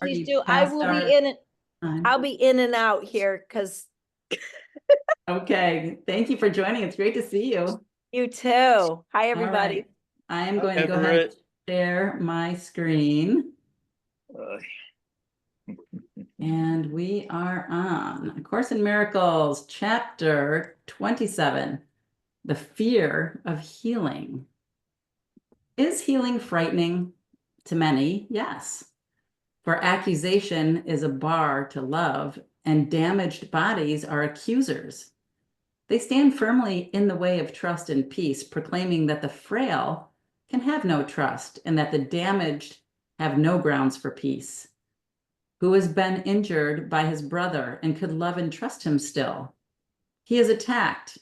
Please do. past our time? I'll be in and out here because Okay, thank you for joining. It's great to see you. you too. Hi, All everybody. right, I am going to go ahead and Everett. share my screen. And we are on A Course in Miracles, chapter 27, The Fear of Healing. Is healing frightening? To many, yes. For accusation is a bar to love, and damaged bodies are accusers. They stand firmly in the way of trust and peace, proclaiming that the frail can have no trust and that the damaged have no grounds for peace. Who has been injured by his brother and could love and trust him still? He is attacked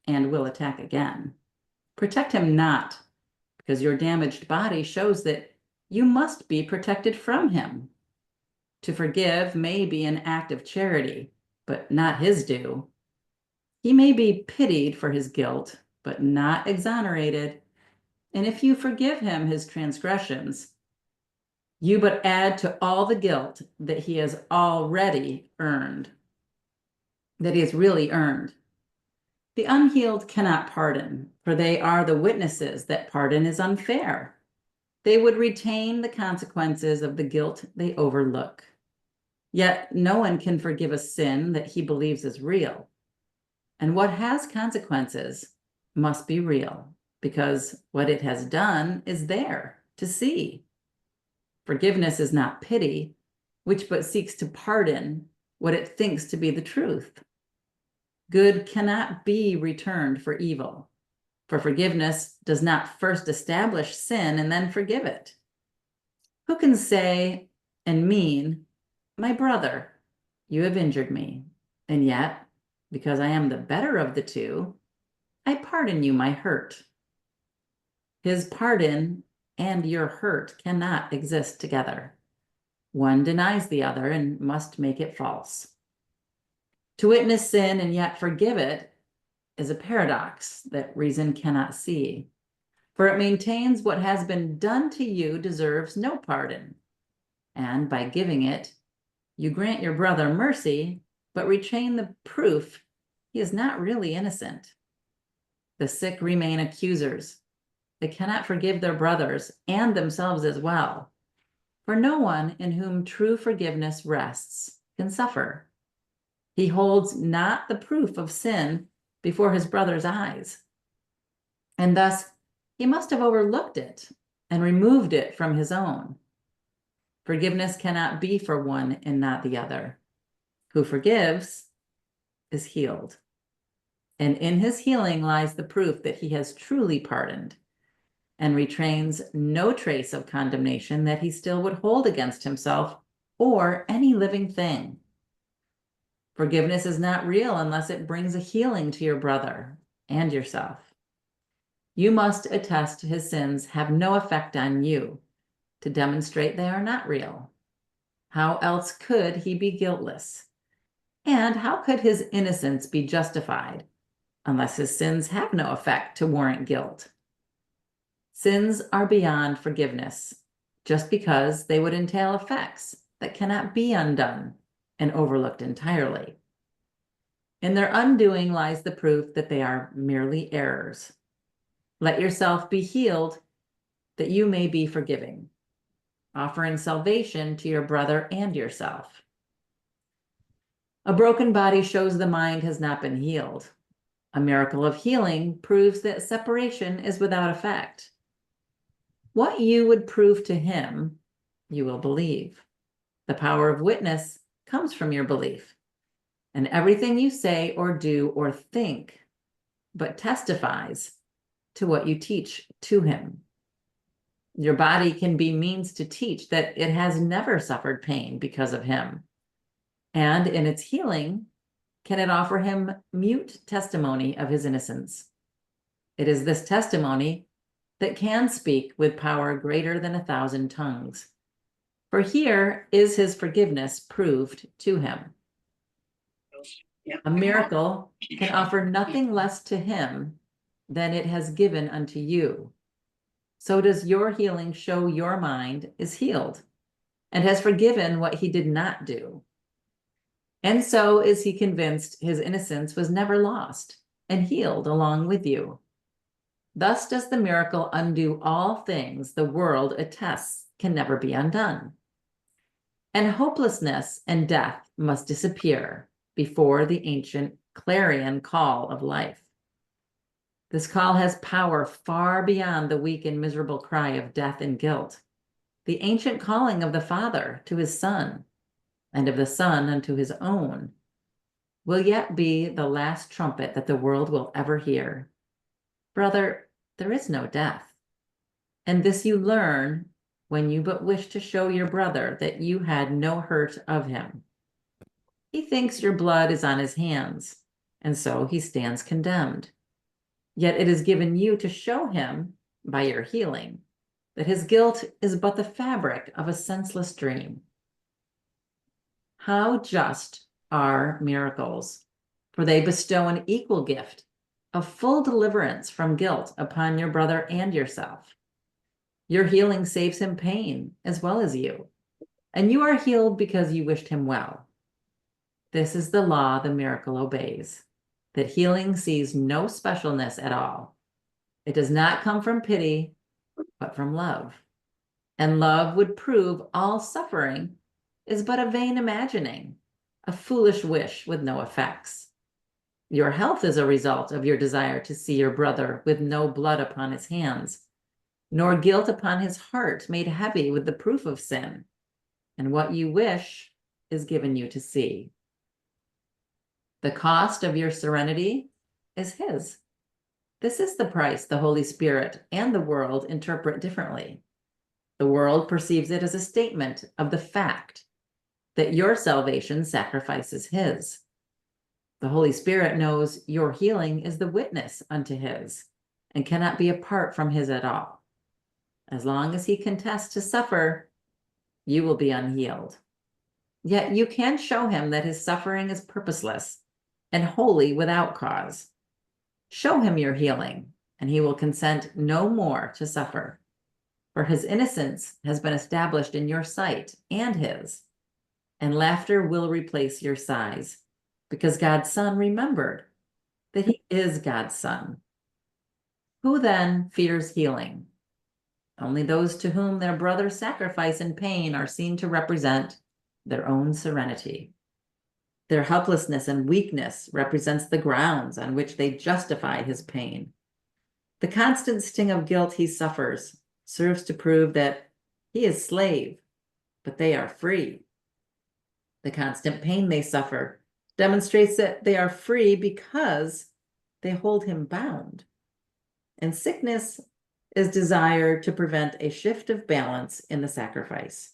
and will attack again. Protect him not, because your damaged body shows that you must be protected from him. To forgive may be an act of charity, but not his due. He may be pitied for his guilt, but not exonerated. And if you forgive him his transgressions, you but add to all the guilt that he has already earned, that he has really earned. The unhealed cannot pardon, for they are the witnesses that pardon is unfair. They would retain the consequences of the guilt they overlook. Yet no one can forgive a sin that he believes is real. And what has consequences must be real, because what it has done is there to see. Forgiveness is not pity, which but seeks to pardon what it thinks to be the truth. Good cannot be returned for evil, for forgiveness does not first establish sin and then forgive it. Who can say and mean, my brother, you have injured me, and yet, because I am the better of the two, I pardon you my hurt. His pardon and your hurt cannot exist together. One denies the other and must make it false. To witness sin and yet forgive it is a paradox that reason cannot see, for it maintains what has been done to you deserves no pardon. And by giving it, you grant your brother mercy, but retain the proof he is not really innocent. The sick remain accusers. They cannot forgive their brothers and themselves as well, for no one in whom true forgiveness rests can suffer. He holds not the proof of sin before his brother's eyes, and thus he must have overlooked it and removed it from his own. Forgiveness cannot be for one and not the other. Who forgives is healed, and in his healing lies the proof that he has truly pardoned and retains no trace of condemnation that he still would hold against himself or any living thing. Forgiveness is not real unless it brings a healing to your brother and yourself. You must attest his sins have no effect on you to demonstrate they are not real. How else could he be guiltless? And how could his innocence be justified unless his sins have no effect to warrant guilt? Sins are beyond forgiveness, just because they would entail effects that cannot be undone and overlooked entirely. In their undoing lies the proof that they are merely errors. Let yourself be healed that you may be forgiving, offering salvation to your brother and yourself. A broken body shows the mind has not been healed. A miracle of healing proves that separation is without effect. What you would prove to him, you will believe. The power of witness comes from your belief, and everything you say or do or think but testifies to what you teach to him. Your body can be means to teach that it has never suffered pain because of him, and in its healing, can it offer him mute testimony of his innocence. It is this testimony that can speak with power greater than 1,000 tongues. For here is his forgiveness proved to him. A miracle can offer nothing less to him than it has given unto you. So does your healing show your mind is healed. and has forgiven what he did not do. And so is he convinced his innocence was never lost and healed along with you. Thus does the miracle undo all things the world attests can never be undone. And hopelessness and death must disappear before the ancient clarion call of life. This call has power far beyond the weak and miserable cry of death and guilt. The ancient calling of the Father to his Son, and of the Son unto his own, will yet be the last trumpet that the world will ever hear. Brother, there is no death. And this you learn when you but wish to show your brother that you had no hurt of him. He thinks your blood is on his hands, and so he stands condemned. Yet it is given you to show him, by your healing, that his guilt is but the fabric of a senseless dream. How just are miracles, for they bestow an equal gift of full deliverance from guilt upon your brother and yourself. Your healing saves him pain as well as you, and you are healed because you wished him well. This is the law the miracle obeys, that healing sees no specialness at all. It does not come from pity, but from love. And love would prove all suffering is but a vain imagining, a foolish wish with no effects. Your health is a result of your desire to see your brother with no blood upon his hands, nor guilt upon his heart made heavy with the proof of sin. And what you wish is given you to see. The cost of your serenity is his. This is the price the Holy Spirit and the world interpret differently. The world perceives it as a statement of the fact that your salvation sacrifices his. The Holy Spirit knows your healing is the witness unto his and cannot be apart from his at all. As long as he contests to suffer, you will be unhealed. Yet you can show him that his suffering is purposeless and wholly without cause. Show him your healing, and he will consent no more to suffer. For his innocence has been established in your sight and his, and laughter will replace your sighs, because God's Son remembered that he is God's Son. Who then fears healing? Only those to whom their brother's sacrifice and pain are seen to represent their own serenity. Their helplessness and weakness represents the grounds on which they justify his pain. The constant sting of guilt he suffers serves to prove that he is slave, but they are free. The constant pain they suffer demonstrates that they are free because they hold him bound. And sickness is desired to prevent a shift of balance in the sacrifice.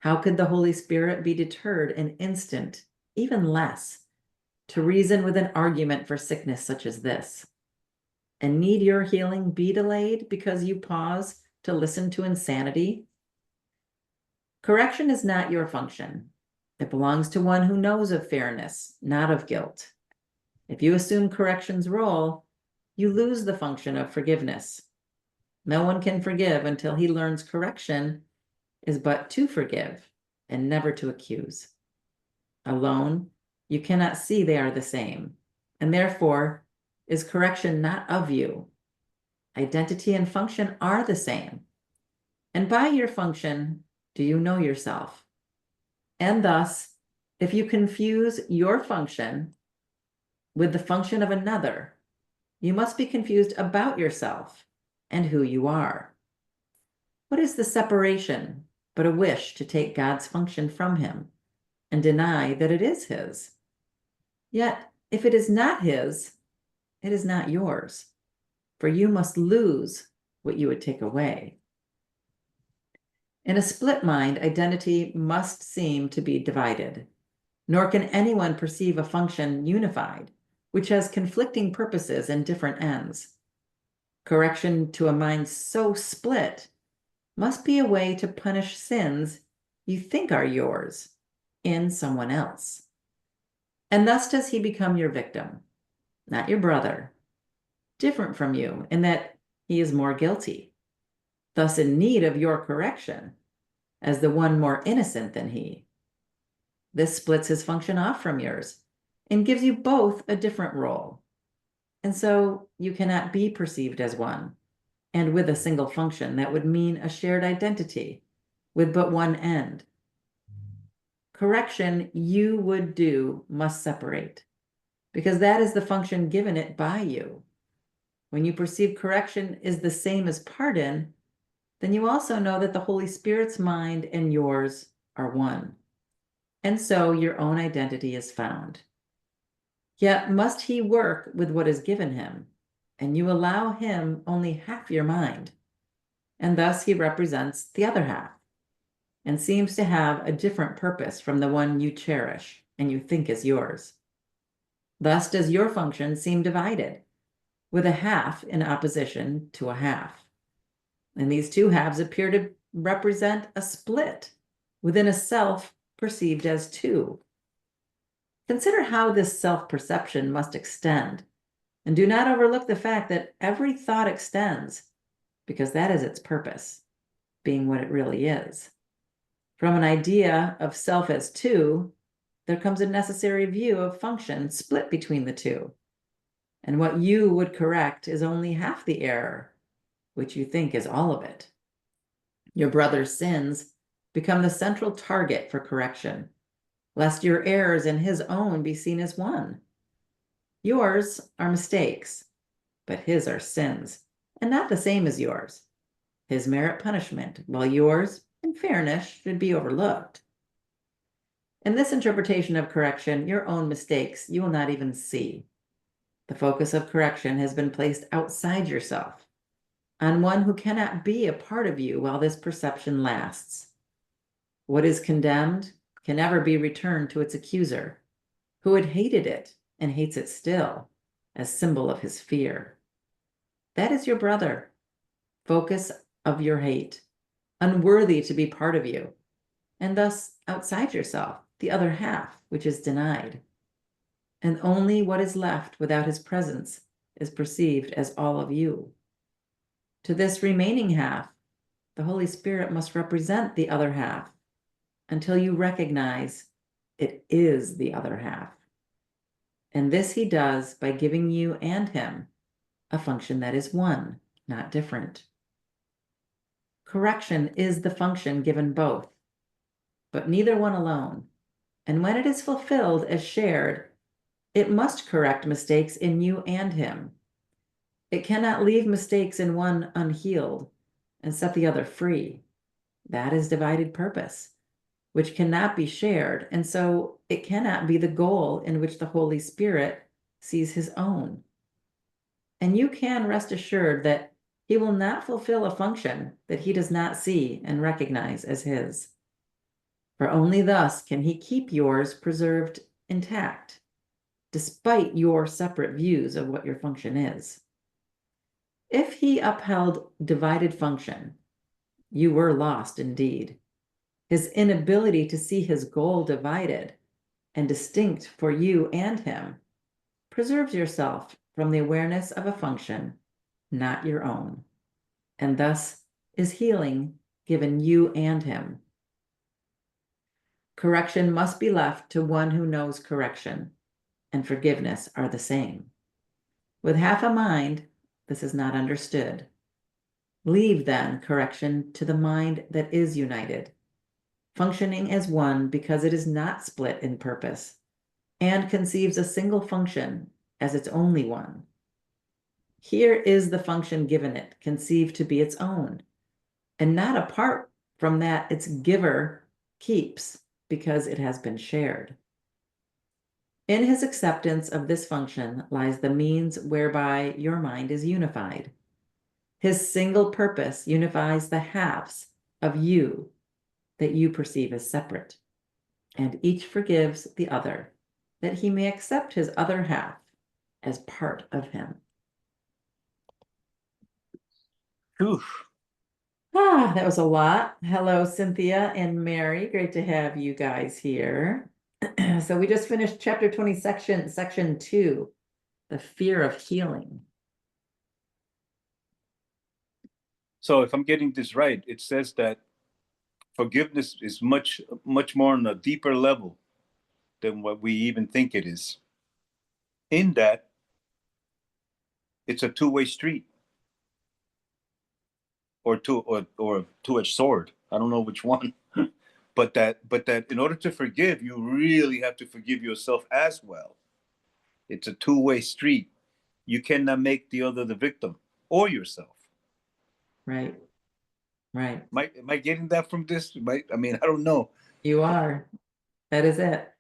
How could the Holy Spirit be deterred an instant, even less, to reason with an argument for sickness such as this? And need your healing be delayed because you pause to listen to insanity? Correction is not your function. It belongs to one who knows of fairness, not of guilt. If you assume correction's role, you lose the function of forgiveness. No one can forgive until he learns correction is but to forgive and never to accuse. Alone, you cannot see they are the same, and therefore is correction not of you. Identity and function are the same. And by your function, do you know yourself? And thus, if you confuse your function with the function of another, you must be confused about yourself and who you are. What is the separation but a wish to take God's function from him and deny that it is his? Yet, if it is not his, it is not yours, for you must lose what you would take away. In a split mind, identity must seem to be divided, nor can anyone perceive a function unified, which has conflicting purposes and different ends. Correction to a mind so split must be a way to punish sins you think are yours in someone else. And thus does he become your victim, not your brother, different from you in that he is more guilty, thus in need of your correction, as the one more innocent than he. This splits his function off from yours and gives you both a different role. And so you cannot be perceived as one, and with a single function that would mean a shared identity with but one end. Correction you would do must separate, because that is the function given it by you. When you perceive correction is the same as pardon, then you also know that the Holy Spirit's mind and yours are one. And so your own identity is found. Yet must he work with what is given him, and you allow him only half your mind, and thus he represents the other half, and seems to have a different purpose from the one you cherish and you think is yours. Thus does your function seem divided, with a half in opposition to a half. And these two halves appear to represent a split within a self perceived as two. Consider how this self-perception must extend, and do not overlook the fact that every thought extends, because that is its purpose, being what it really is. From an idea of self as two, there comes a necessary view of function split between the two. And what you would correct is only half the error, which you think is all of it. Your brother's sins become the central target for correction, lest your errors and his own be seen as one. Yours are mistakes, but his are sins, and not the same as yours. His merit punishment, while yours, in fairness, should be overlooked. In this interpretation of correction, your own mistakes you will not even see. The focus of correction has been placed outside yourself, on one who cannot be a part of you while this perception lasts. What is condemned can never be returned to its accuser, who had hated it and hates it still, as symbol of his fear. That is your brother, focus of your hate, unworthy to be part of you, and thus outside yourself, the other half, which is denied. And only what is left without his presence is perceived as all of you. To this remaining half, the Holy Spirit must represent the other half until you recognize it is the other half. And this he does by giving you and him a function that is one, not different. Correction is the function given both, but neither one alone. And when it is fulfilled as shared, it must correct mistakes in you and him. It cannot leave mistakes in one unhealed and set the other free. That is divided purpose, which cannot be shared, and so it cannot be the goal in which the Holy Spirit sees his own. And you can rest assured that he will not fulfill a function that he does not see and recognize as his. For only thus can he keep yours preserved intact, despite your separate views of what your function is. If he upheld divided function, you were lost indeed. His inability to see his goal divided and distinct for you and him preserves yourself from the awareness of a function not your own, and thus is healing given you and him. Correction must be left to one who knows correction, and forgiveness are the same. With half a mind, this is not understood. Leave then correction to the mind that is united, functioning as one because it is not split in purpose, and conceives a single function as its only one. Here is the function given it, conceived to be its own, and not apart from that its giver keeps because it has been shared. In his acceptance of this function lies the means whereby your mind is unified. His single purpose unifies the halves of you that you perceive as separate, and each forgives the other, that he may accept his other half as part of him. Oof. That was a lot. Hello, Cynthia and Mary. Great to have you guys here. So we just finished chapter 20, section 2, the fear of healing. So if I'm getting this right, it says that forgiveness is much more on a deeper level than what we even think it is. In that, it's a two-way street, or two-edged sword. I don't know which one. But that in order to forgive, you really have to forgive yourself as well. It's a two-way street. You cannot make the other the victim or yourself. Right. Right. Am I getting that from this? I mean, I don't know. You are. That is it.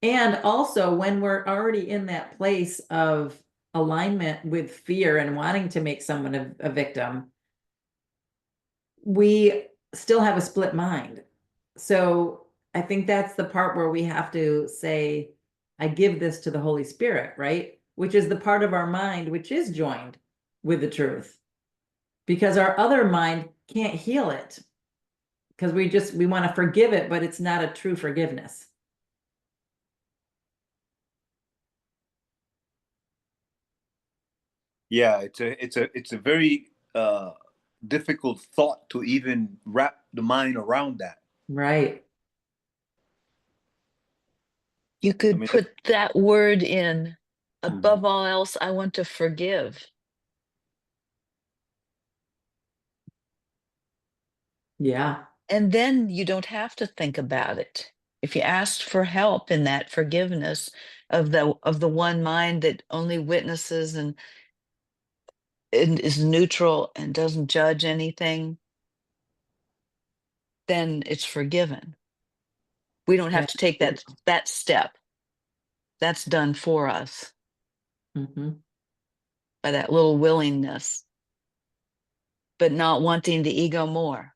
And also, when we're already in that place of alignment with fear and wanting to make someone a victim, we still have a split mind. So I think that's the part where we have to say, I give this to the Holy Spirit, right? Which is the part of our mind which is joined with the truth. Because our other mind can't heal it. Because we want to forgive it, but it's not a true forgiveness. Yeah, it's a very difficult thought to even wrap the mind around that. Right. You could I mean, put that word in, above all else, I want to forgive. Yeah. And then you don't have to think about it. If you asked for help in that forgiveness of the one mind that only witnesses and is neutral and doesn't judge anything, then it's forgiven. We don't have to take that step. That's done for us by that little willingness, but not wanting the ego more.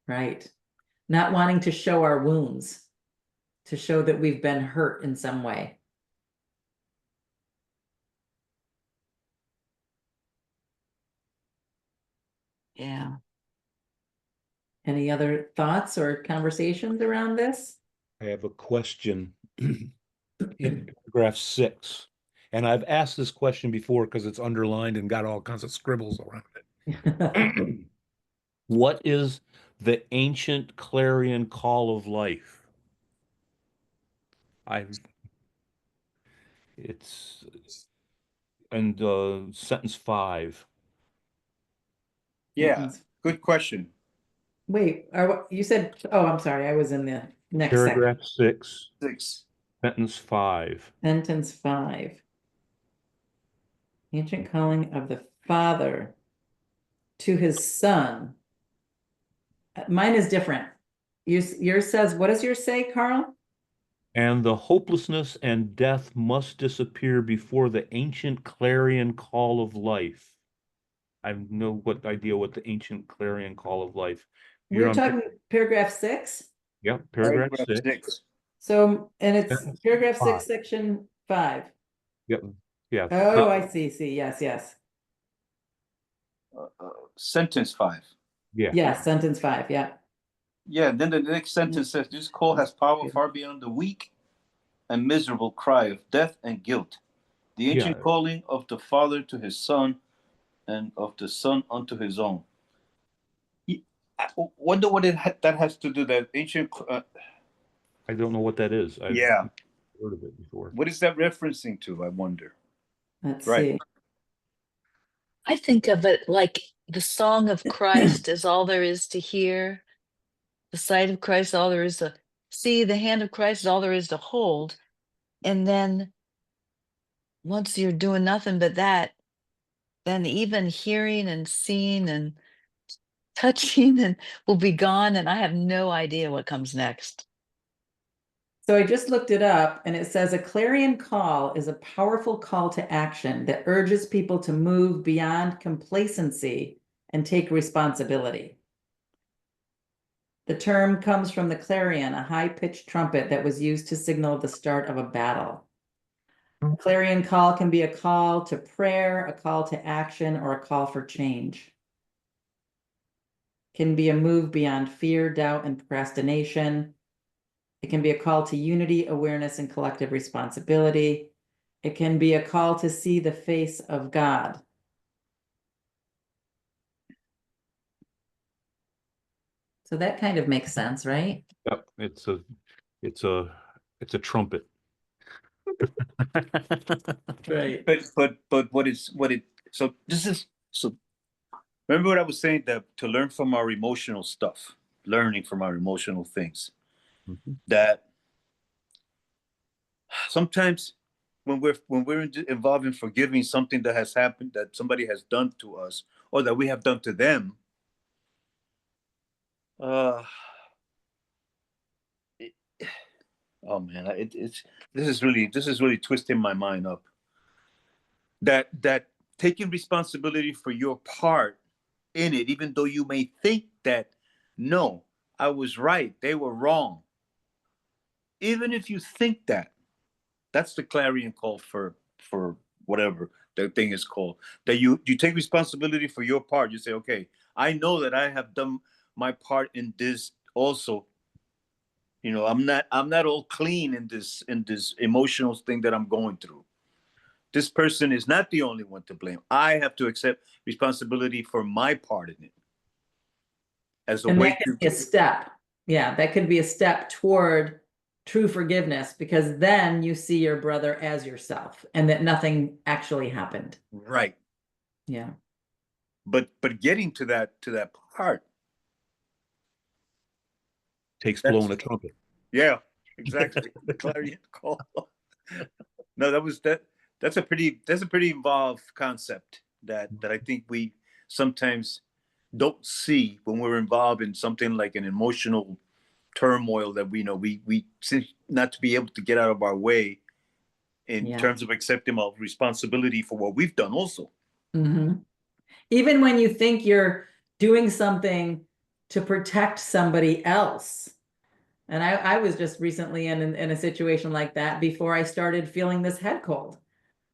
Right. Not wanting to show our wounds, to show that we've been hurt in some way. Yeah. Any other thoughts or conversations around this? I have a question in paragraph 6. And I've asked this question before because it's underlined and got all kinds of scribbles around it. What is the ancient clarion call of life? It's in sentence 5. yeah, good question. Wait, you said, oh, I'm sorry, I was in the next section. Paragraph 6, 6. sentence 5. Sentence 5. Ancient calling of the Father to his Son. Mine is different. Yours says, what does yours say, Carl? And the hopelessness and death must disappear before the ancient clarion call of life. I have no idea what the ancient clarion call of life. We're talking paragraph 6. Yep, paragraph 6. 6. So, and it's Sentence paragraph 6, 5. section 5. Yep. Yeah. Oh, I see. Yes. Sentence 5. Yeah. Yes, sentence 5. Yeah. Yeah, then the next sentence says, this call has power far beyond the weak and miserable cry of death and guilt. The ancient calling of the Father to his Son, and of the Son unto his own. I wonder what that has to do, that ancient... I don't know what that is. I've heard of it before. What is that referencing to, I wonder? Let's see. I think of it like the song of Christ is all there is to hear. The sight of Christ, all there is to see. The hand of Christ is all there is to hold. And then once you're doing nothing but that, then even hearing and seeing and touching and will be gone. And I have no idea what comes next. So I just looked it up, and it says a clarion call is a powerful call to action that urges people to move beyond complacency and take responsibility. The term comes from the clarion, a high-pitched trumpet that was used to signal the start of a battle. A clarion call can be a call to prayer, a call to action, or a call for change. It can be a move beyond fear, doubt, and procrastination. It can be a call to unity, awareness, and collective responsibility. It can be a call to see the face of God. So that kind of makes sense, right? Yep, it's a trumpet. Right. But so this is so remember what I was saying, that to learn from our emotional stuff, learning from our emotional things, Mhm. that sometimes when we're involved in forgiving something that has happened, that somebody has done to us or that we have done to them, it, oh man, it's this is really twisting my mind up. That taking responsibility for your part in it, even though you may think that no, I was right, they were wrong. Even if you think that, that's the clarion call for whatever the thing is called. That you take responsibility for your part. You say, okay, I know that I have done my part in this also. You know, I'm not all clean in this emotional thing that I'm going through. This person is not the only one to blame. I have to accept responsibility for my part in it as a And way that could to. be a step. Yeah, that could be a step toward true forgiveness, because then you see your brother as yourself and that nothing actually happened. Right. Yeah. But getting to that part, Takes that's blowing a trumpet. yeah, exactly. The clarion call. No, that's a pretty involved concept that I think we sometimes don't see when we're involved in something like an emotional turmoil that we seem not to be able to get out of our way in Yeah. terms of accepting of responsibility for what we've done also. Mm-hmm. Even when you think you're doing something to protect somebody else. And I was just recently in a situation like that before I started feeling this head cold,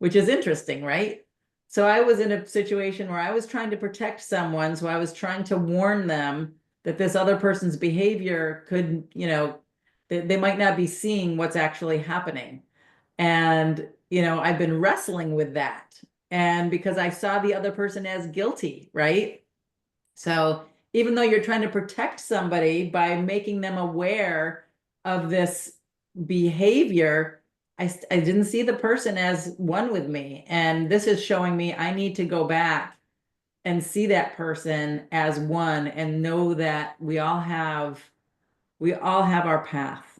which is interesting, right? So I was in a situation where I was trying to protect someone. So I was trying to warn them that this other person's behavior could, they might not be seeing what's actually happening. And, I've been wrestling with that. And because I saw the other person as guilty, right? So even though you're trying to protect somebody by making them aware of this behavior, I didn't see the person as one with me. And this is showing me I need to go back and see that person as one and know that we all have our path.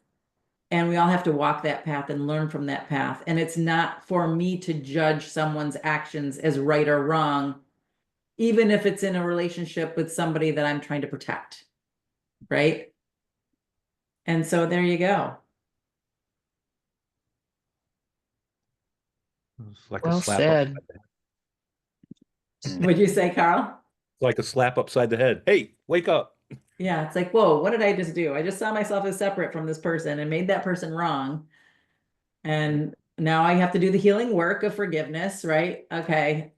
And we all have to walk that path and learn from that path. And it's not for me to judge someone's actions as right or wrong, even if it's in a relationship with somebody that I'm trying to protect. Right. And so there you go. It's like a Well slap said. upside the head. What'd you say, Carl? It's like a slap upside the head. Hey, wake up. Yeah, it's like, whoa, what did I just do? I just saw myself as separate from this person and made that person wrong. And now I have to do the healing work of forgiveness, right? Okay.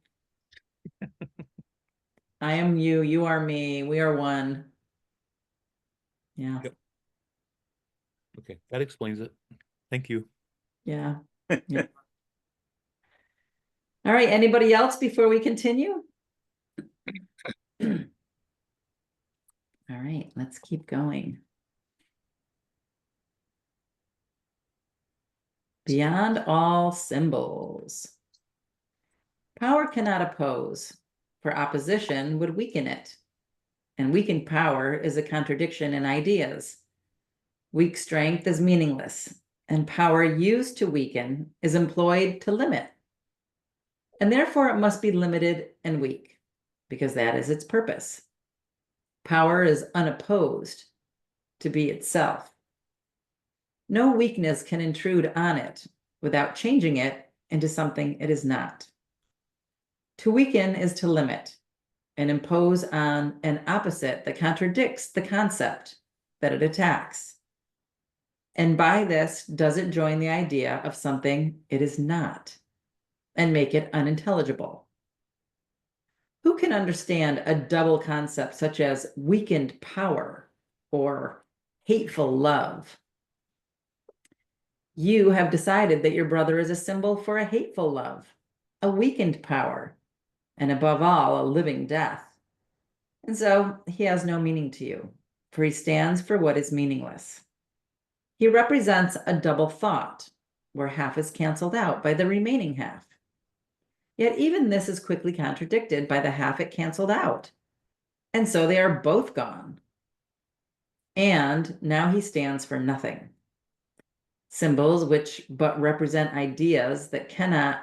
I am you, you are me, we are one. Yeah. Yep. Okay, that explains it. Thank you. Yeah. Yeah. All right. Anybody else before we continue? All right, let's keep going. Beyond all symbols. Power cannot oppose, for opposition would weaken it. And weakened power is a contradiction in ideas. Weak strength is meaningless, and power used to weaken is employed to limit. And therefore it must be limited and weak, because that is its purpose. Power is unopposed to be itself. No weakness can intrude on it without changing it into something it is not. To weaken is to limit and impose on an opposite that contradicts the concept that it attacks. And by this, does it join the idea of something it is not and make it unintelligible? Who can understand a double concept such as weakened power or hateful love? You have decided that your brother is a symbol for a hateful love, a weakened power, and above all, a living death. And so he has no meaning to you. for he stands for what is meaningless. He represents a double thought, where half is canceled out by the remaining half. Yet even this is quickly contradicted by the half it canceled out. And so they are both gone. And now he stands for nothing. Symbols which but represent ideas that cannot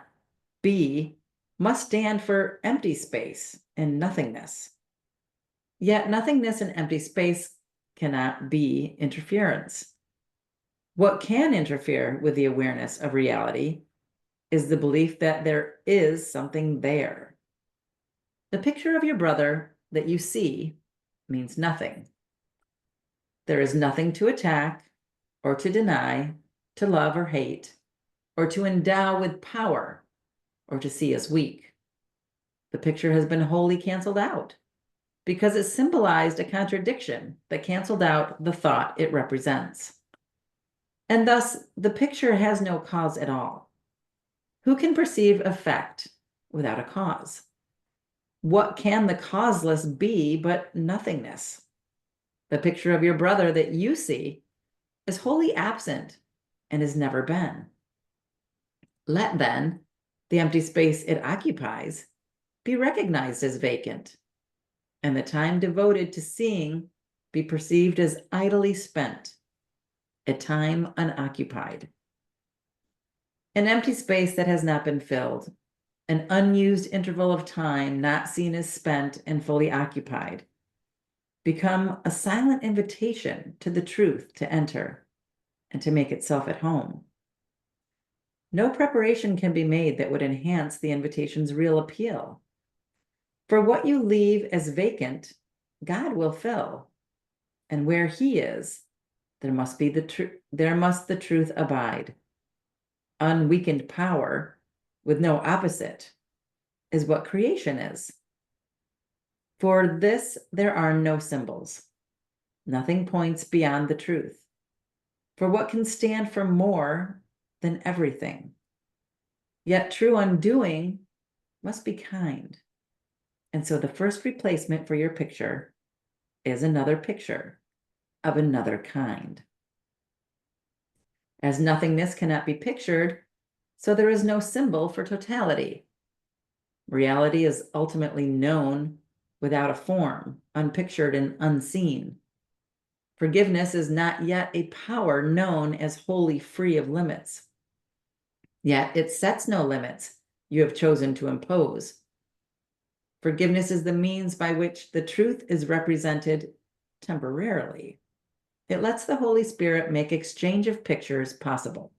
be must stand for empty space and nothingness. Yet nothingness and empty space cannot be interference. What can interfere with the awareness of reality is the belief that there is something there. The picture of your brother that you see means nothing. There is nothing to attack or to deny, to love or hate, or to endow with power or to see as weak. The picture has been wholly canceled out because it symbolized a contradiction that canceled out the thought it represents. And thus, the picture has no cause at all. Who can perceive effect without a cause? What can the causeless be but nothingness? The picture of your brother that you see is wholly absent and has never been. Let then the empty space it occupies be recognized as vacant, and the time devoted to seeing be perceived as idly spent, a time unoccupied. An empty space that has not been filled, an unused interval of time not seen as spent and fully occupied, become a silent invitation to the truth to enter and to make itself at home. No preparation can be made that would enhance the invitation's real appeal. For what you leave as vacant, God will fill, and where He is, there must the truth abide. Unweakened power, with no opposite, is what creation is. For this, there are no symbols. Nothing points beyond the truth. For what can stand for more than everything? Yet true undoing must be kind. And so the first replacement for your picture is another picture of another kind. As nothingness cannot be pictured, so there is no symbol for totality. Reality is ultimately known without a form, unpictured and unseen. Forgiveness is not yet a power known as wholly free of limits. Yet it sets no limits you have chosen to impose. Forgiveness is the means by which the truth is represented temporarily. It lets the Holy Spirit make exchange of pictures possible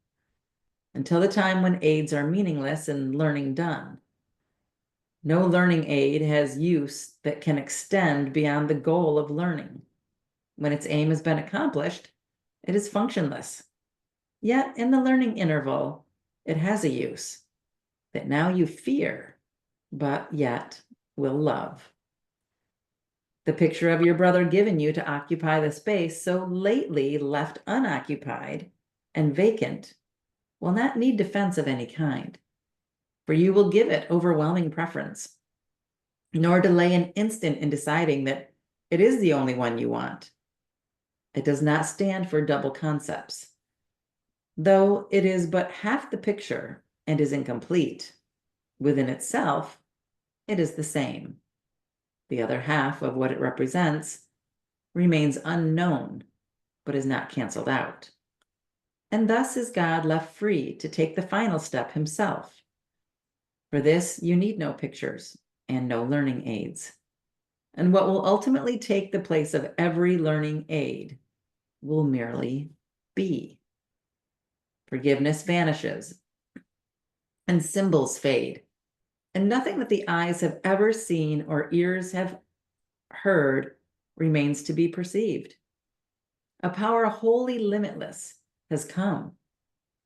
until the time when aids are meaningless and learning done. No learning aid has use that can extend beyond the goal of learning. When its aim has been accomplished, it is functionless. Yet in the learning interval, it has a use that now you fear, but yet will love. The picture of your brother given you to occupy the space so lately left unoccupied and vacant will not need defense of any kind, for you will give it overwhelming preference, nor delay an instant in deciding that it is the only one you want. It does not stand for double concepts. Though it is but half the picture and is incomplete, within itself, it is the same. The other half of what it represents remains unknown, but is not canceled out. And thus is God left free to take the final step himself. For this, you need no pictures and no learning aids. And what will ultimately take the place of every learning aid will merely be. Forgiveness vanishes, and symbols fade, and nothing that the eyes have ever seen or ears have heard remains to be perceived. A power wholly limitless has come,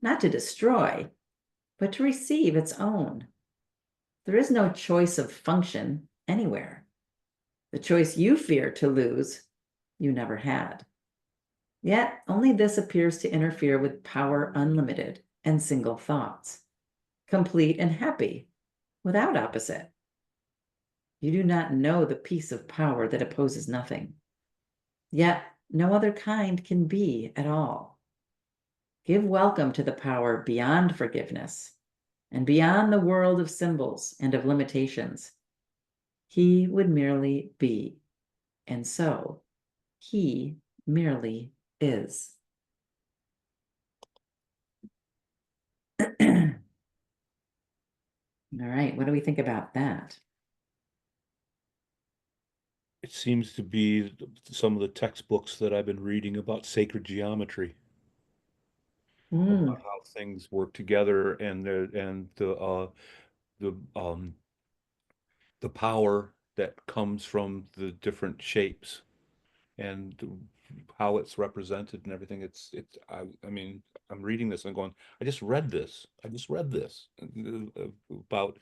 not to destroy, but to receive its own. There is no choice of function anywhere. The choice you fear to lose, you never had. Yet only this appears to interfere with power unlimited and single thoughts, complete and happy, without opposite. You do not know the peace of power that opposes nothing. Yet no other kind can be at all. Give welcome to the power beyond forgiveness and beyond the world of symbols and of limitations. He would merely be, and so he merely is. All right, what do we think about that? It seems to be some of the textbooks that I've been reading about sacred geometry, about how things work together, and the power that comes from the different shapes and how it's represented and everything. I mean, I'm reading this and going, I just read this about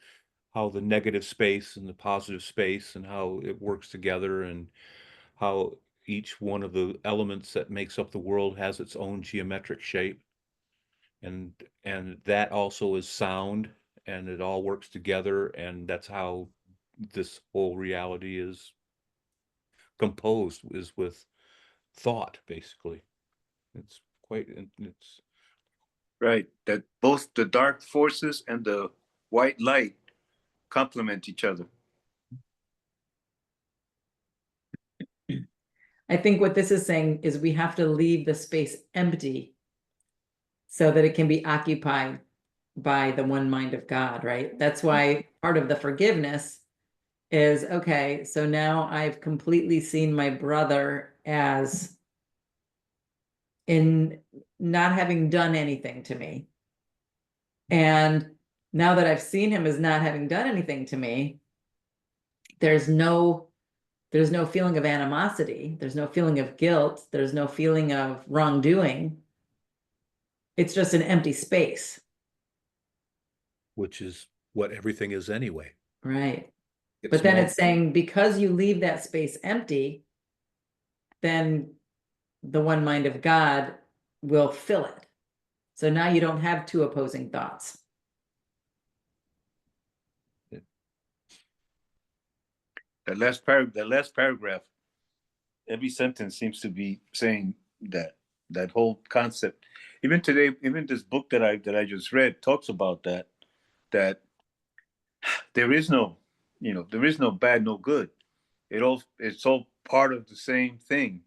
how the negative space and the positive space and how it works together, and how each one of the elements that makes up the world has its own geometric shape, and that also is sound, and it all works together, and that's how this whole reality is composed, is with thought, basically. It's Right. That both the dark forces and the white light complement each other. I think what this is saying is we have to leave the space empty so that it can be occupied by the one mind of God, right? That's why part of the forgiveness is, okay, so now I've completely seen my brother as in not having done anything to me. And now that I've seen him as not having done anything to me, there's no feeling of animosity. There's no feeling of guilt. There's no feeling of wrongdoing. It's just an empty space. which is what everything is anyway. Right. But then it's saying, because you leave that space empty, then the one mind of God will fill it. So now you don't have two opposing thoughts. That last paragraph, every sentence seems to be saying that whole concept. Even today, even this book that I just read talks about that there is no, there is no bad, no good. It's all part of the same thing.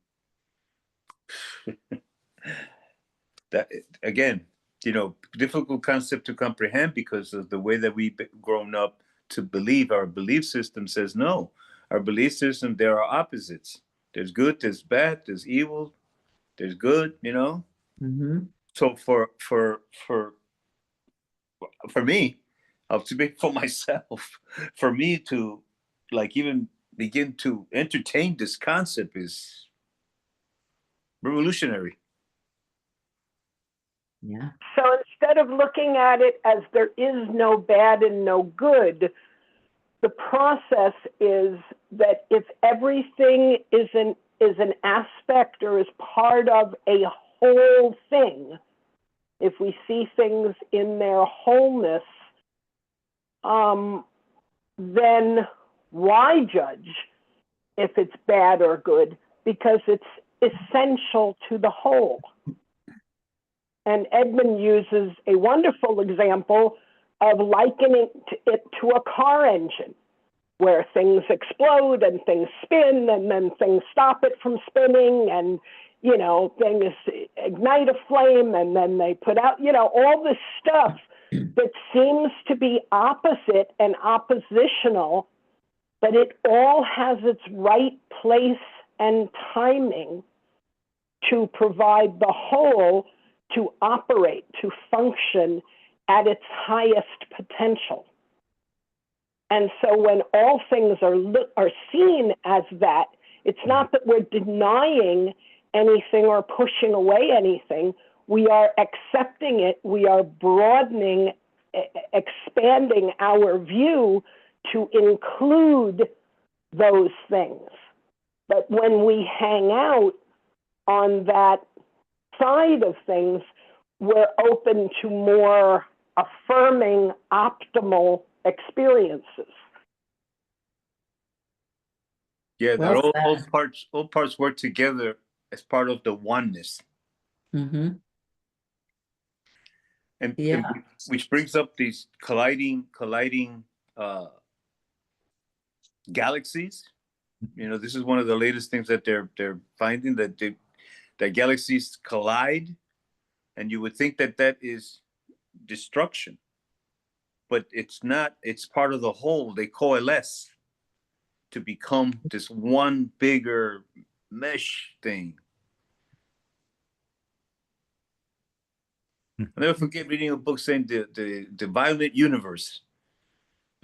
That, again, difficult concept to comprehend because of the way that we've grown up to believe. Our belief system says no. Our belief system, there are opposites. There's good, there's bad, there's evil, there's good. So for me, I'll speak for myself. For me to even begin to entertain this concept is revolutionary. Yeah. So instead of looking at it as there is no bad and no good, the process is that if everything is an aspect or is part of a whole thing, if we see things in their wholeness, then why judge if it's bad or good? Because it's essential to the whole. And Edmund uses a wonderful example of likening it to a car engine, where things explode and things spin, and then things stop it from spinning, and things ignite a flame, and then they put out, all this stuff that seems to be opposite and oppositional, but it all has its right place and timing to provide the whole to operate, to function at its highest potential. And so when all things are seen as that, it's not that we're denying anything or pushing away anything. We are accepting it. We are broadening, expanding our view to include those things. But when we hang out on that side of things, we're open to more affirming, optimal experiences. Yeah, Well that all said. parts work together as part of the oneness. Mm-hmm. And Yeah. which brings up these colliding galaxies. You know, this is one of the latest things that they're finding, that that galaxies collide, and you would think that that is destruction, but it's not. It's part of the whole. They coalesce to become this one bigger mesh thing. I'll never forget reading a book saying the violent universe.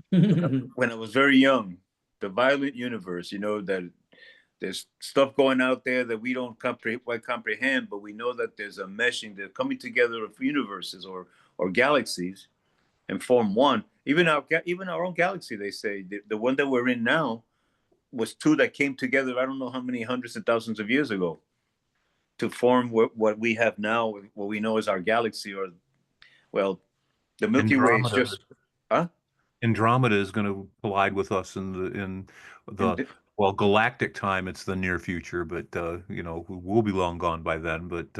When I was very young, the violent universe, you know, that there's stuff going out there that we don't comprehend, but we know that there's a meshing, the coming together of universes or galaxies and form one. Even our own galaxy, they say, the one that we're in now was two that came together, I don't know how many hundreds of thousands of years ago, to form what we have now, what we know as our galaxy, or, well, the Milky Way is just, huh? Andromeda is going to collide with us in the well, galactic time. It's the near future, but you know, we'll be long gone by then. But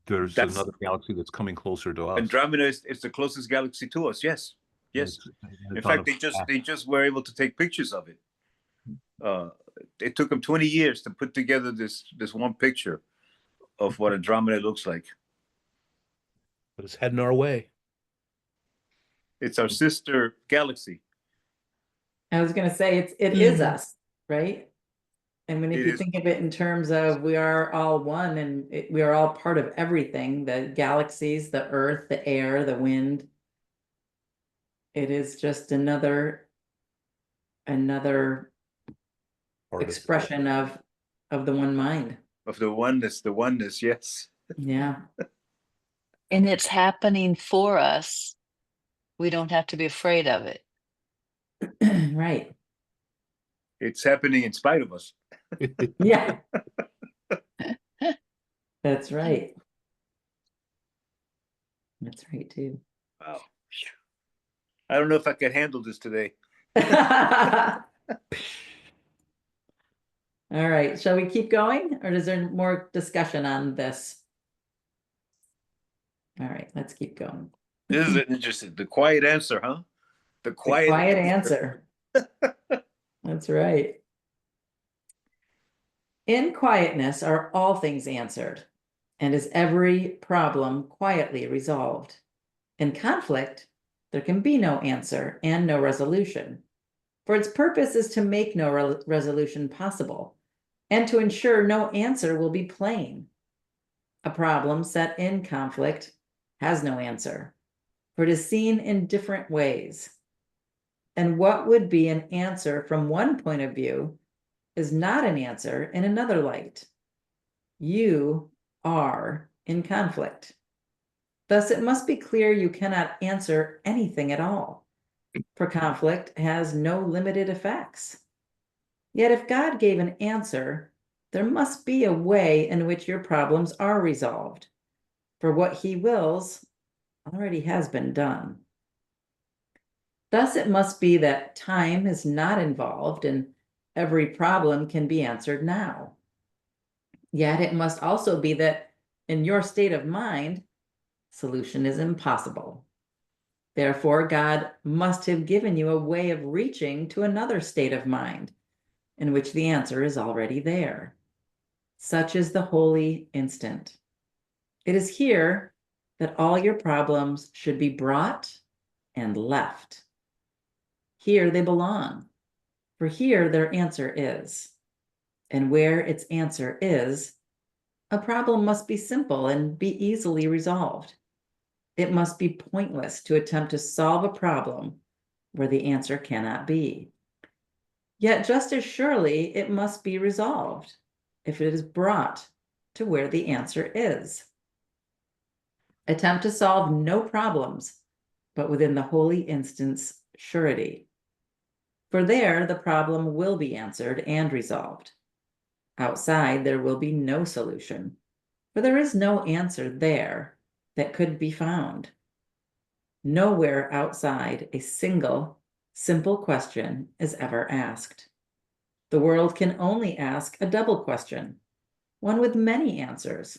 there's another galaxy that's coming closer to us. Andromeda is the closest galaxy to us. Yes, yes. In fact, they just were able to take pictures of it. It took them 20 years to put together this one picture of what Andromeda looks like. But it's heading our way. It's our sister galaxy. I was going to say it is us, right? I mean, if you think of it in terms of we are all one, and we are all part of everything, the galaxies, the earth, the air, the wind. It is just another expression of the one mind. Of the oneness, yes. Yeah. And it's happening for us. We don't have to be afraid of it. Right. It's happening in spite of us. Yeah. That's right. That's right too. Wow. I don't know if I could handle this today. All right, shall we keep going, or is there more discussion on this? All right, let's keep going. This is interesting. The quiet answer, huh? The The quiet answer. That's right. In quietness are all things answered, and is every problem quietly resolved. In conflict, there can be no answer and no resolution, for its purpose is to make no resolution possible, and to ensure no answer will be plain. A problem set in conflict has no answer, for it is seen in different ways. And what would be an answer from one point of view is not an answer in another light. You are in conflict. Thus, it must be clear you cannot answer anything at all, for conflict has no limited effects. Yet if God gave an answer, there must be a way in which your problems are resolved, for what he wills already has been done. Thus, it must be that time is not involved and every problem can be answered now. Yet it must also be that in your state of mind, solution is impossible. Therefore, God must have given you a way of reaching to another state of mind in which the answer is already there. Such is the holy instant. It is here that all your problems should be brought and left. Here they belong, for here their answer is. And where its answer is, a problem must be simple and be easily resolved. It must be pointless to attempt to solve a problem where the answer cannot be. Yet just as surely it must be resolved if it is brought to where the answer is. Attempt to solve no problems, but within the holy instant's surety. For there the problem will be answered and resolved. Outside there will be no solution, for there is no answer there that could be found. Nowhere outside a single, simple question is ever asked. The world can only ask a double question, One with many answers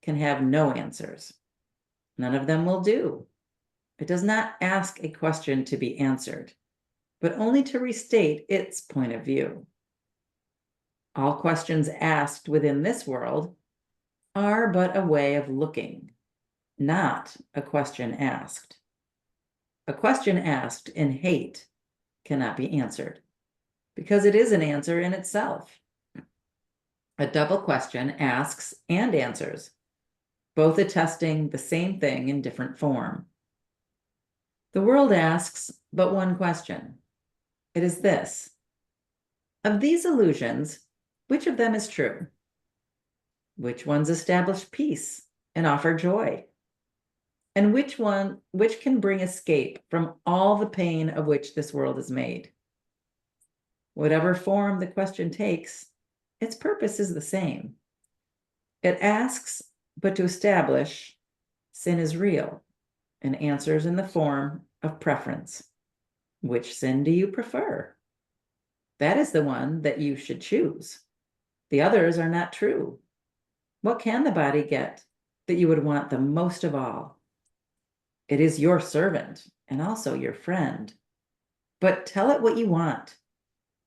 can have no answers. None of them will do. It does not ask a question to be answered, but only to restate its point of view. All questions asked within this world are but a way of looking, not a question asked. A question asked in hate cannot be answered, because it is an answer in itself. A double question asks and answers, both attesting the same thing in different form. The world asks but one question. It is this: of these illusions, which of them is true? Which ones establish peace and offer joy? And which can bring escape from all the pain of which this world is made? Whatever form the question takes, its purpose is the same. It asks but to establish sin is real, and answers in the form of preference. Which sin do you prefer? That is the one that you should choose. The others are not true. What can the body get that you would want the most of all? It is your servant and also your friend. But tell it what you want,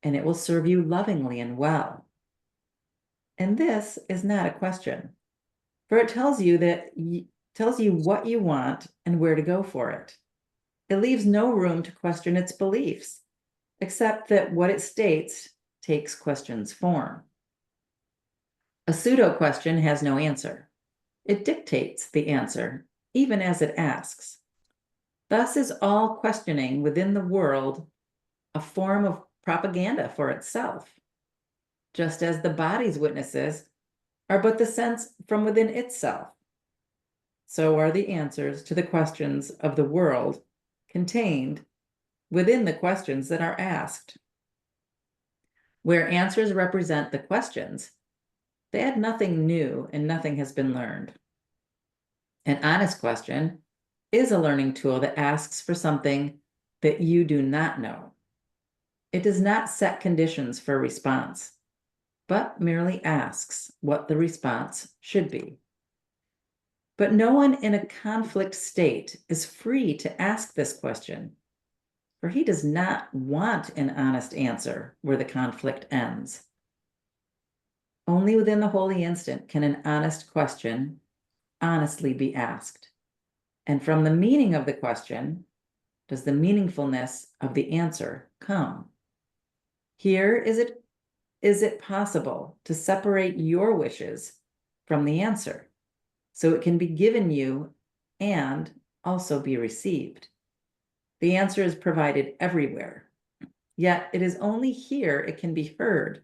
and it will serve you lovingly and well. And this is not a question, for it tells you what you want and where to go for it. It leaves no room to question its beliefs, except that what it states takes question's form. A pseudo question has no answer. It dictates the answer, even as it asks. Thus is all questioning within the world a form of propaganda for itself, just as the body's witnesses are but the sense from within itself. So are the answers to the questions of the world contained within the questions that are asked. Where answers represent the questions, they add nothing new and nothing has been learned. An honest question is a learning tool that asks for something that you do not know. It does not set conditions for response, but merely asks what the response should be. But no one in a conflict state is free to ask this question, for he does not want an honest answer where the conflict ends. Only within the holy instant can an honest question honestly be asked. And from the meaning of the question does the meaningfulness of the answer come. Here is it possible to separate your wishes from the answer, so it can be given you and also be received. The answer is provided everywhere, yet it is only here it can be heard.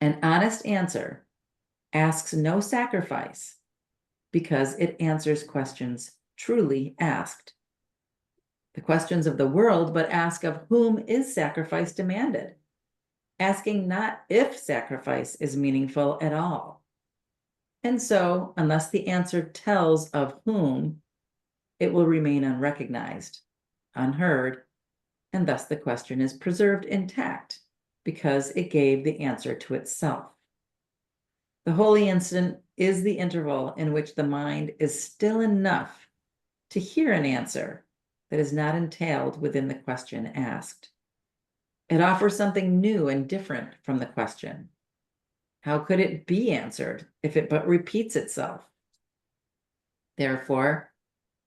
An honest answer asks no sacrifice because it answers questions truly asked. The questions of the world but ask of whom is sacrifice demanded, asking not if sacrifice is meaningful at all. And so, unless the answer tells of whom, it will remain unrecognized, unheard, and thus the question is preserved intact because it gave the answer to itself. The holy instant is the interval in which the mind is still enough to hear an answer that is not entailed within the question asked. It offers something new and different from the question. How could it be answered if it but repeats itself? Therefore,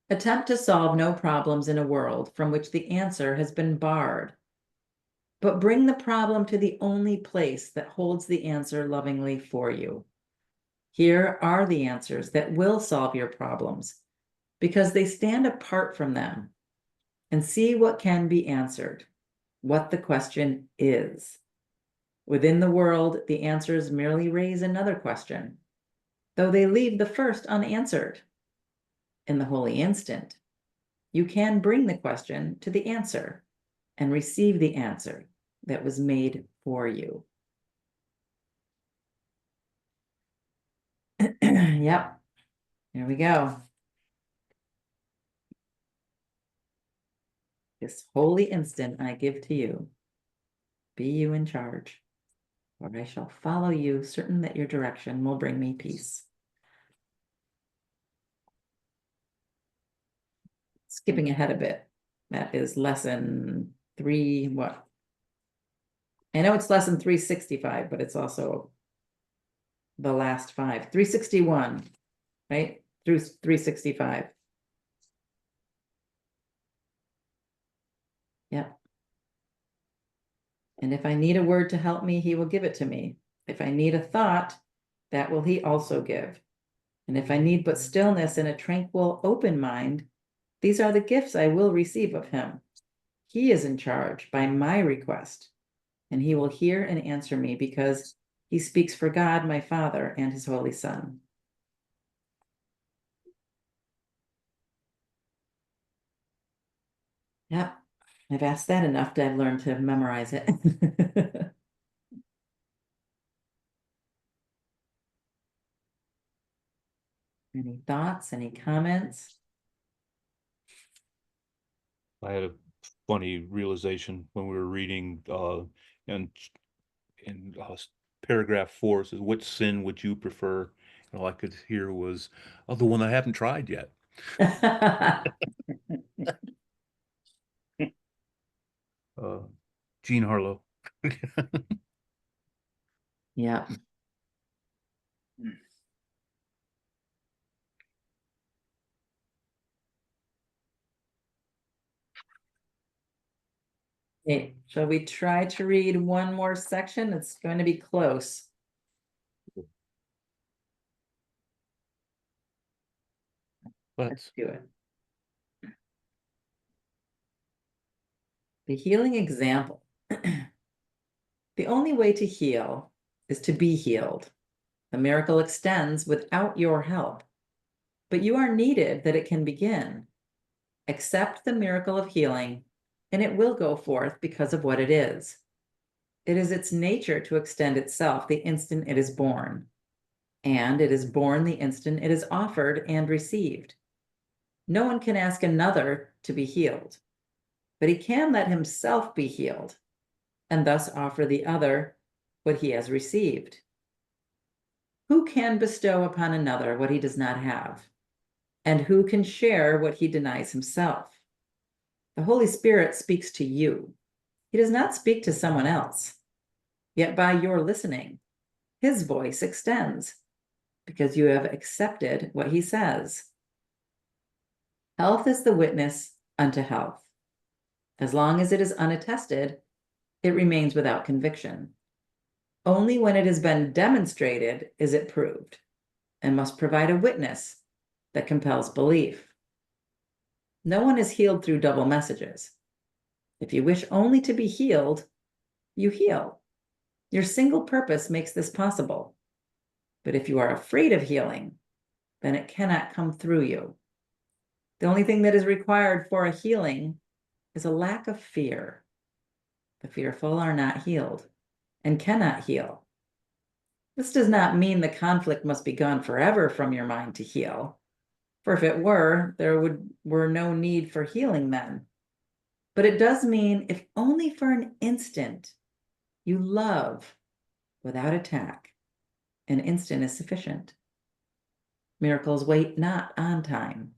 attempt to solve no problems in a world from which the answer has been barred, but bring the problem to the only place that holds the answer lovingly for you. Here are the answers that will solve your problems, because they stand apart from them, and see what can be answered, what the question is. Within the world, the answers merely raise another question, though they leave the first unanswered. In the holy instant, you can bring the question to the answer and receive the answer that was made for you. Yep, there we go. This holy instant I give to you. Be you in charge. For I shall follow you, certain that your direction will bring me peace. Skipping ahead a bit. That is lesson 3, what? I know it's lesson 365, but it's also the last 5. 361, right? Through 365. Yep. And if I need a word to help me, he will give it to me. If I need a thought, that will he also give. And if I need but stillness and a tranquil, open mind, these are the gifts I will receive of him. He is in charge by my request, and he will hear and answer me because he speaks for God, my Father, and his Holy Son. Yep, I've asked that enough that I've learned to memorize it. Any thoughts, any comments? I had a funny realization when we were reading, and in paragraph 4, it says, "Which sin would you prefer?" And all I could hear was, "Oh, the one I haven't tried yet." Jean Harlow. Yeah. Okay, shall we try to read one more section? It's going to be close. Let's do it. The healing example. The only way to heal is to be healed. The miracle extends without your help, but you are needed that it can begin. Accept the miracle of healing, and it will go forth because of what it is. It is its nature to extend itself the instant it is born, and it is born the instant it is offered and received. No one can ask another to be healed, but he can let himself be healed, and thus offer the other what he has received. Who can bestow upon another what he does not have? And who can share what he denies himself? The Holy Spirit speaks to you. He does not speak to someone else. Yet by your listening, his voice extends because you have accepted what he says. Health is the witness unto health. As long as it is unattested, it remains without conviction. Only when it has been demonstrated is it proved, and must provide a witness that compels belief. No one is healed through double messages. If you wish only to be healed, you heal. Your single purpose makes this possible. But if you are afraid of healing, then it cannot come through you. The only thing that is required for a healing is a lack of fear. The fearful are not healed and cannot heal. This does not mean the conflict must be gone forever from your mind to heal. For if it were, there were no need for healing then. But it does mean if only for an instant you love without attack, an instant is sufficient. Miracles wait not on time.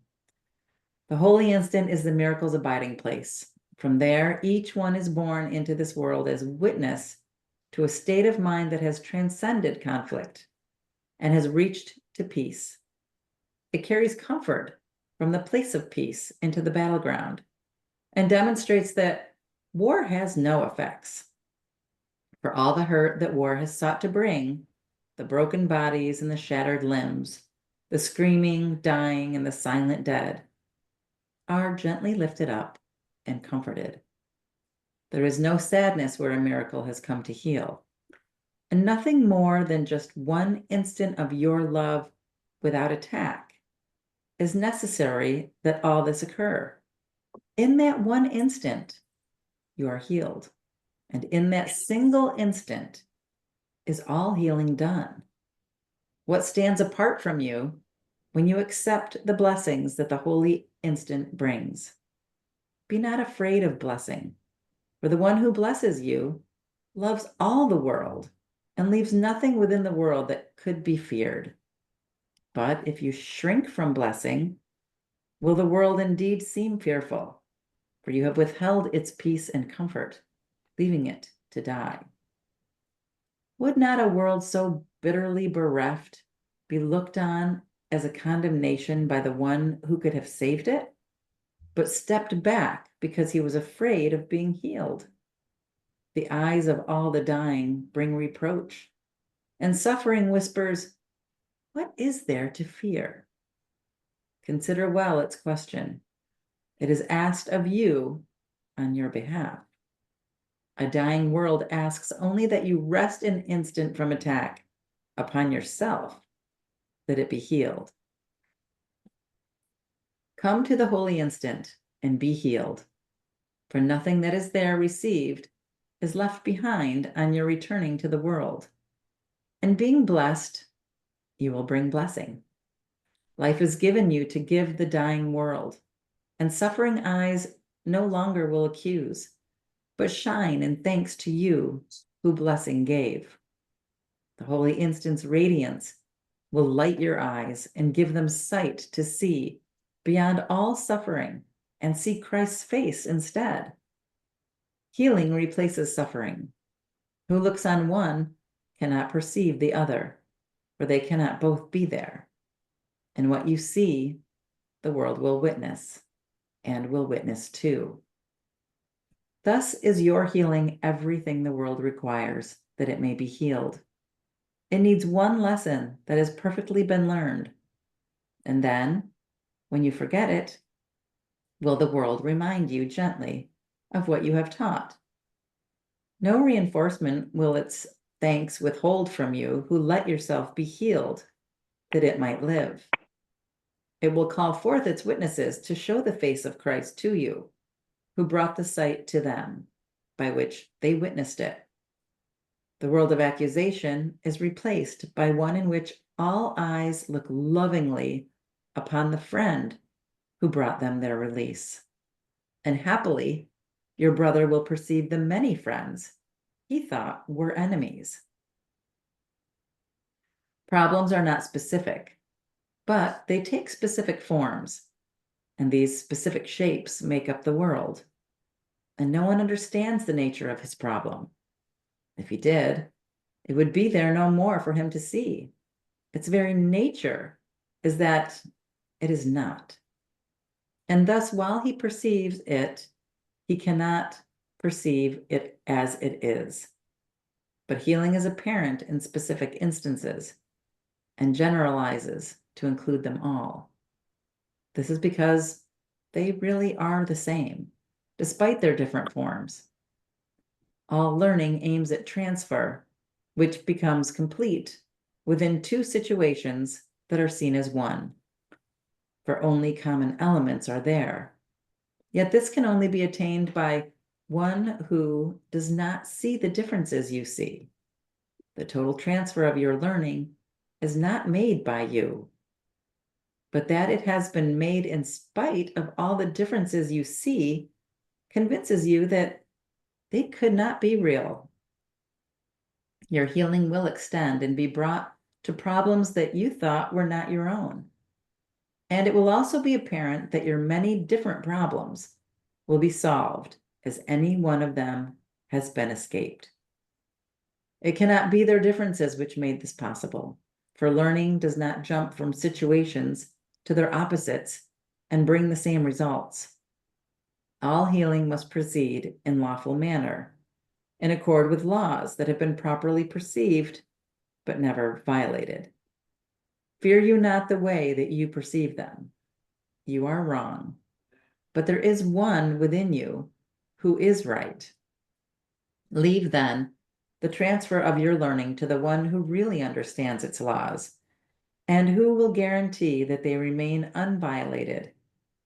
The holy instant is the miracle's abiding place. From there, each one is born into this world as witness to a state of mind that has transcended conflict and has reached to peace. It carries comfort from the place of peace into the battleground and demonstrates that war has no effects. For all the hurt that war has sought to bring, the broken bodies and the shattered limbs, the screaming, dying, and the silent dead, are gently lifted up and comforted. There is no sadness where a miracle has come to heal, and nothing more than just one instant of your love without attack is necessary that all this occur. In that one instant, you are healed, and in that single instant is all healing done. What stands apart from you when you accept the blessings that the holy instant brings? Be not afraid of blessing, for the one who blesses you loves all the world and leaves nothing within the world that could be feared. But if you shrink from blessing, will the world indeed seem fearful? For you have withheld its peace and comfort, leaving it to die. Would not a world so bitterly bereft be looked on as a condemnation by the one who could have saved it, but stepped back because he was afraid of being healed? The eyes of all the dying bring reproach, and suffering whispers, "What is there to fear?" Consider well its question. It is asked of you on your behalf. A dying world asks only that you rest an instant from attack upon yourself, that it be healed. Come to the holy instant and be healed, for nothing that is there received is left behind on your returning to the world. And being blessed, you will bring blessing. Life is given you to give the dying world, and suffering eyes no longer will accuse, but shine in thanks to you who blessing gave. The holy instant's radiance will light your eyes and give them sight to see beyond all suffering and see Christ's face instead. Healing replaces suffering. Who looks on one cannot perceive the other, for they cannot both be there. And what you see, the world will witness, and will witness too. Thus is your healing everything the world requires that it may be healed. It needs one lesson that has perfectly been learned. And then, when you forget it, will the world remind you gently of what you have taught. No reinforcement will its thanks withhold from you who let yourself be healed, that it might live. It will call forth its witnesses to show the face of Christ to you, who brought the sight to them, by which they witnessed it. The world of accusation is replaced by one in which all eyes look lovingly upon the friend who brought them their release. And happily, your brother will perceive the many friends he thought were enemies. Problems are not specific, but they take specific forms, and these specific shapes make up the world. And no one understands the nature of his problem. If he did, it would be there no more for him to see. Its very nature is that it is not. And thus, while he perceives it, he cannot perceive it as it is. But healing is apparent in specific instances and generalizes to include them all. This is because they really are the same, despite their different forms. All learning aims at transfer, which becomes complete within two situations that are seen as one, for only common elements are there. Yet this can only be attained by one who does not see the differences you see. The total transfer of your learning is not made by you, but that it has been made in spite of all the differences you see convinces you that they could not be real. Your healing will extend and be brought to problems that you thought were not your own. And it will also be apparent that your many different problems will be solved as any one of them has been escaped. It cannot be their differences which made this possible, for learning does not jump from situations to their opposites and bring the same results. All healing must proceed in lawful manner, in accord with laws that have been properly perceived, but never violated. Fear you not the way that you perceive them. You are wrong, but there is one within you who is right. Leave then the transfer of your learning to the one who really understands its laws, and who will guarantee that they remain unviolated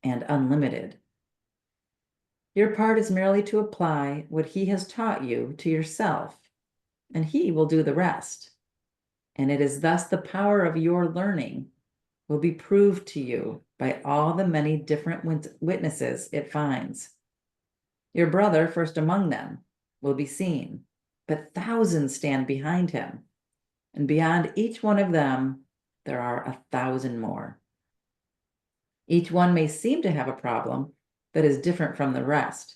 and unlimited. Your part is merely to apply what he has taught you to yourself, and he will do the rest. And it is thus the power of your learning will be proved to you by all the many different witnesses it finds. Your brother, first among them, will be seen, but thousands stand behind him. And beyond each one of them, there are 1,000 more. Each one may seem to have a problem that is different from the rest,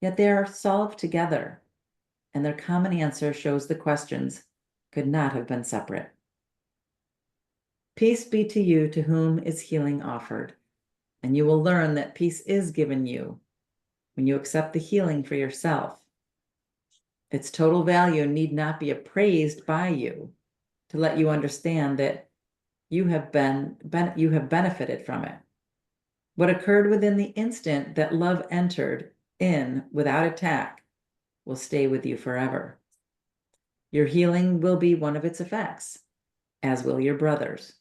yet they are solved together, and their common answer shows the questions could not have been separate. Peace be to you to whom is healing offered, and you will learn that peace is given you when you accept the healing for yourself. Its total value need not be appraised by you to let you understand that you have benefited from it. What occurred within the instant that love entered in without attack will stay with you forever. Your healing will be one of its effects, as will your brother's.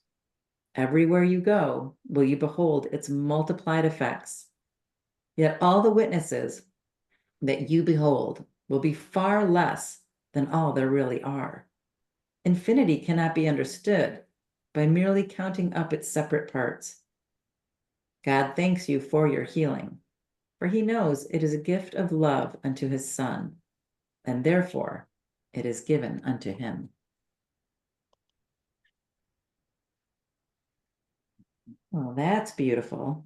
Everywhere you go, will you behold its multiplied effects. Yet all the witnesses that you behold will be far less than all there really are. Infinity cannot be understood by merely counting up its separate parts. God thanks you for your healing, for he knows it is a gift of love unto his Son, and therefore it is given unto him. Well, that's beautiful.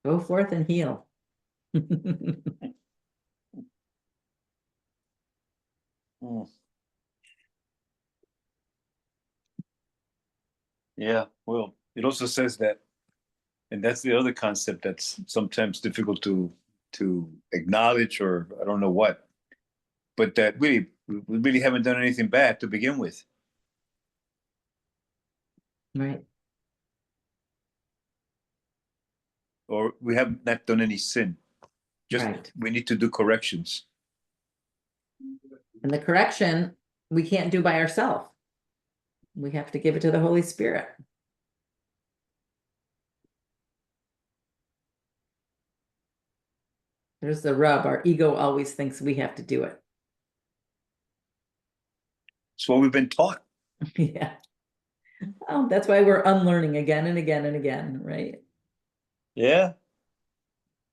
Go forth and heal. Mm. Yeah, well, it also says that, and that's the other concept that's sometimes difficult to acknowledge, or I don't know what, but that we really haven't done anything bad to begin with. Right. Or we have not done any sin. Just Right. we need to do corrections. And the correction we can't do by ourselves. We have to give it to the Holy Spirit. There's the rub. Our ego always thinks we have to do it. It's what we've been taught. Yeah. Oh, that's why we're unlearning again and again and again, right? Yeah.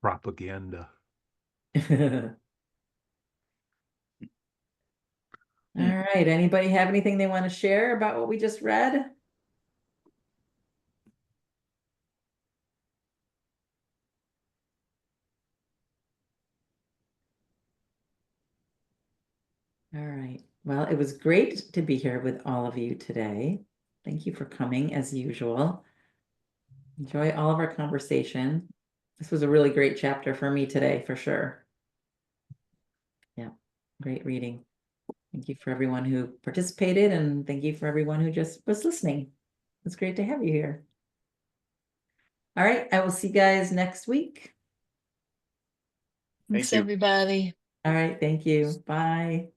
Propaganda. All right. Anybody have anything they want to share about what we just read? All right. Well, it was great to be here with all of you today. Thank you for coming as usual. Enjoy all of our conversation. This was a really great chapter for me today, for sure. Yeah, great reading. Thank you for everyone who participated, and thank you for everyone who just was listening. It's great to have you here. All right, I will see you guys next week. Thanks, you. everybody. All right, thank you. Bye.